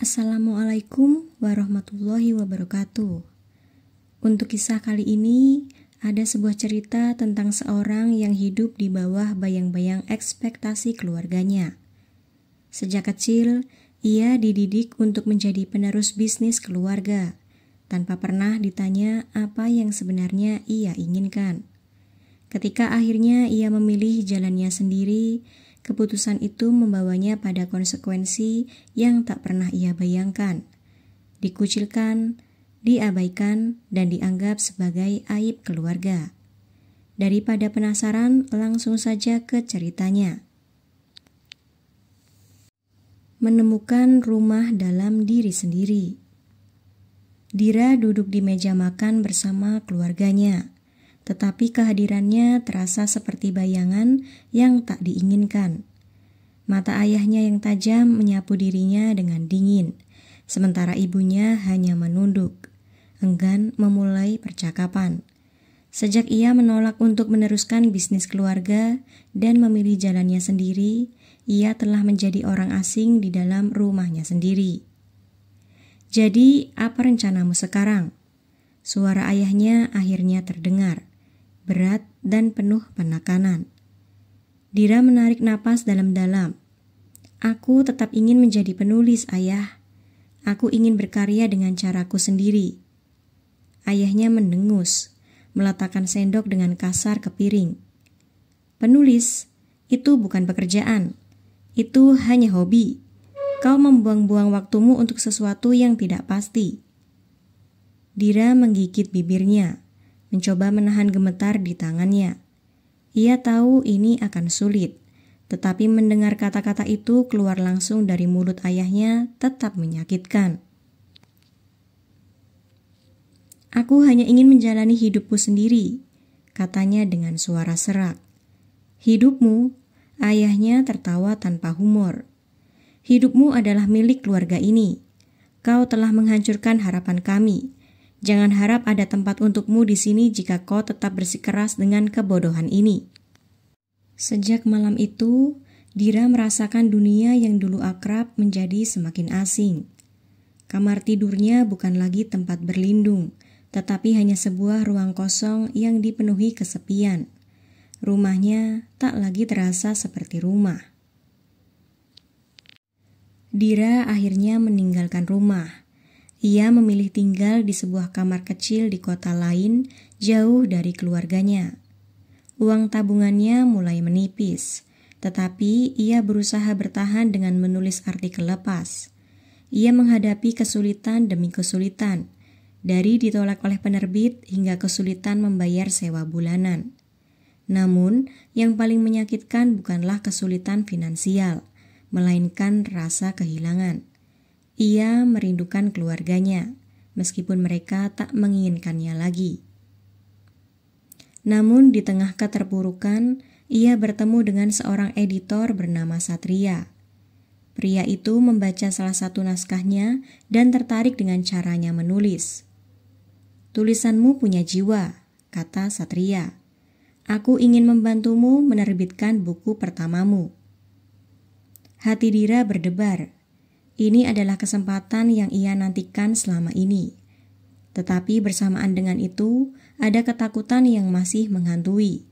Assalamualaikum warahmatullahi wabarakatuh. Untuk kisah kali ini, ada sebuah cerita tentang seorang yang hidup di bawah bayang-bayang ekspektasi keluarganya. Sejak kecil, ia dididik untuk menjadi penerus bisnis keluarga, tanpa pernah ditanya apa yang sebenarnya ia inginkan. Ketika akhirnya ia memilih jalannya sendiri, keputusan itu membawanya pada konsekuensi yang tak pernah ia bayangkan. Dikucilkan, diabaikan, dan dianggap sebagai aib keluarga. Daripada penasaran, langsung saja ke ceritanya. Menemukan rumah dalam diri sendiri. Dira duduk di meja makan bersama keluarganya. Tetapi kehadirannya terasa seperti bayangan yang tak diinginkan. Mata ayahnya yang tajam menyapu dirinya dengan dingin, sementara ibunya hanya menunduk, enggan memulai percakapan. Sejak ia menolak untuk meneruskan bisnis keluarga dan memilih jalannya sendiri, ia telah menjadi orang asing di dalam rumahnya sendiri. "Jadi, apa rencanamu sekarang?" Suara ayahnya akhirnya terdengar, berat dan penuh penekanan. Dira menarik napas dalam-dalam. "Aku tetap ingin menjadi penulis, Ayah. Aku ingin berkarya dengan caraku sendiri." Ayahnya mendengus, meletakkan sendok dengan kasar ke piring. "Penulis, itu bukan pekerjaan. Itu hanya hobi. Kau membuang-buang waktumu untuk sesuatu yang tidak pasti." Dira menggigit bibirnya, mencoba menahan gemetar di tangannya. Ia tahu ini akan sulit, tetapi mendengar kata-kata itu keluar langsung dari mulut ayahnya tetap menyakitkan. "Aku hanya ingin menjalani hidupku sendiri," katanya dengan suara serak. "Hidupmu?" Ayahnya tertawa tanpa humor. "Hidupmu adalah milik keluarga ini. Kau telah menghancurkan harapan kami. Jangan harap ada tempat untukmu di sini jika kau tetap bersikeras dengan kebodohan ini." Sejak malam itu, Dira merasakan dunia yang dulu akrab menjadi semakin asing. Kamar tidurnya bukan lagi tempat berlindung, tetapi hanya sebuah ruang kosong yang dipenuhi kesepian. Rumahnya tak lagi terasa seperti rumah. Dira akhirnya meninggalkan rumah. Ia memilih tinggal di sebuah kamar kecil di kota lain, jauh dari keluarganya. Uang tabungannya mulai menipis, tetapi ia berusaha bertahan dengan menulis artikel lepas. Ia menghadapi kesulitan demi kesulitan, dari ditolak oleh penerbit hingga kesulitan membayar sewa bulanan. Namun, yang paling menyakitkan bukanlah kesulitan finansial, melainkan rasa kehilangan. Ia merindukan keluarganya, meskipun mereka tak menginginkannya lagi. Namun di tengah keterpurukan, ia bertemu dengan seorang editor bernama Satria. Pria itu membaca salah satu naskahnya dan tertarik dengan caranya menulis. "Tulisanmu punya jiwa," kata Satria. "Aku ingin membantumu menerbitkan buku pertamamu." Hati Dira berdebar. Ini adalah kesempatan yang ia nantikan selama ini. Tetapi bersamaan dengan itu, ada ketakutan yang masih menghantui.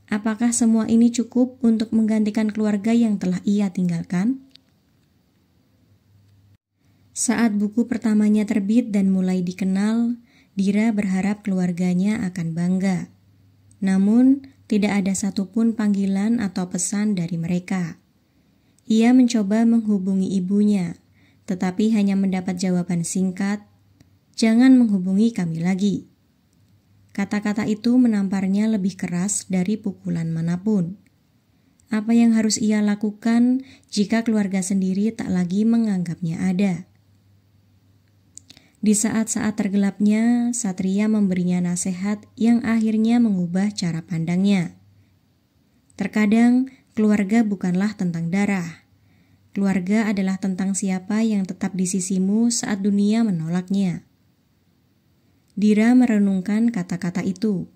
Apakah semua ini cukup untuk menggantikan keluarga yang telah ia tinggalkan? Saat buku pertamanya terbit dan mulai dikenal, Dira berharap keluarganya akan bangga. Namun, tidak ada satupun panggilan atau pesan dari mereka. Ia mencoba menghubungi ibunya, tetapi hanya mendapat jawaban singkat, "Jangan menghubungi kami lagi." Kata-kata itu menamparnya lebih keras dari pukulan manapun. Apa yang harus ia lakukan jika keluarga sendiri tak lagi menganggapnya ada? Di saat-saat tergelapnya, Satria memberinya nasihat yang akhirnya mengubah cara pandangnya. Terkadang, keluarga bukanlah tentang darah. Keluarga adalah tentang siapa yang tetap di sisimu saat dunia menolaknya. Dira merenungkan kata-kata itu.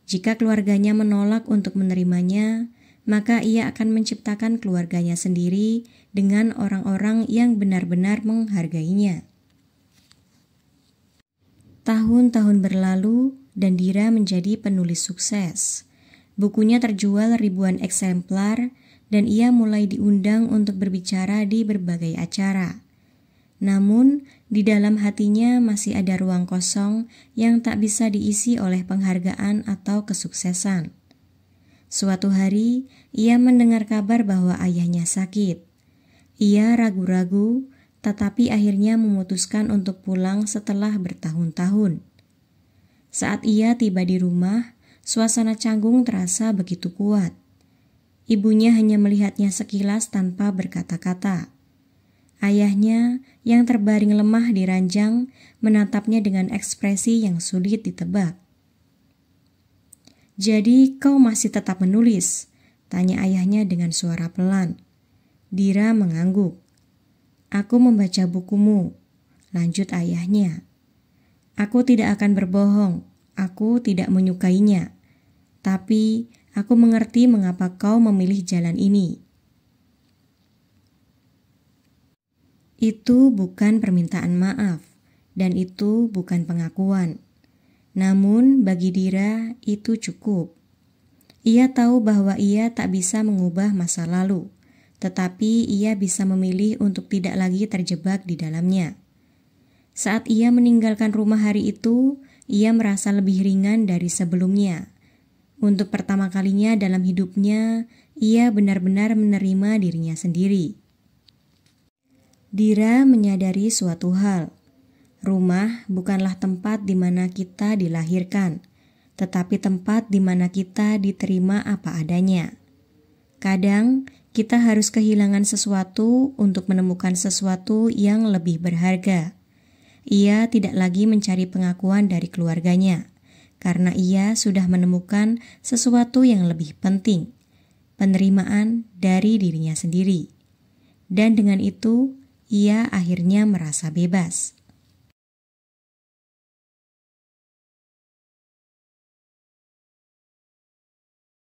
Jika keluarganya menolak untuk menerimanya, maka ia akan menciptakan keluarganya sendiri dengan orang-orang yang benar-benar menghargainya. Tahun-tahun berlalu dan Dira menjadi penulis sukses. Bukunya terjual ribuan eksemplar dan ia mulai diundang untuk berbicara di berbagai acara. Namun, di dalam hatinya masih ada ruang kosong yang tak bisa diisi oleh penghargaan atau kesuksesan. Suatu hari, ia mendengar kabar bahwa ayahnya sakit. Ia ragu-ragu, tetapi akhirnya memutuskan untuk pulang setelah bertahun-tahun. Saat ia tiba di rumah, suasana canggung terasa begitu kuat. Ibunya hanya melihatnya sekilas tanpa berkata-kata. Ayahnya yang terbaring lemah di ranjang menatapnya dengan ekspresi yang sulit ditebak. "Jadi kau masih tetap menulis?" tanya ayahnya dengan suara pelan. Dira mengangguk. "Aku membaca bukumu," lanjut ayahnya. "Aku tidak akan berbohong, aku tidak menyukainya. Tapi aku mengerti mengapa kau memilih jalan ini." Itu bukan permintaan maaf, dan itu bukan pengakuan. Namun bagi Dira itu cukup. Ia tahu bahwa ia tak bisa mengubah masa lalu, tetapi ia bisa memilih untuk tidak lagi terjebak di dalamnya. Saat ia meninggalkan rumah hari itu, ia merasa lebih ringan dari sebelumnya. Untuk pertama kalinya dalam hidupnya, ia benar-benar menerima dirinya sendiri. Dira menyadari suatu hal. Rumah bukanlah tempat di mana kita dilahirkan, tetapi tempat di mana kita diterima apa adanya. Kadang kita harus kehilangan sesuatu untuk menemukan sesuatu yang lebih berharga. Ia tidak lagi mencari pengakuan dari keluarganya, karena ia sudah menemukan sesuatu yang lebih penting, penerimaan dari dirinya sendiri. Dan dengan itu, ia akhirnya merasa bebas.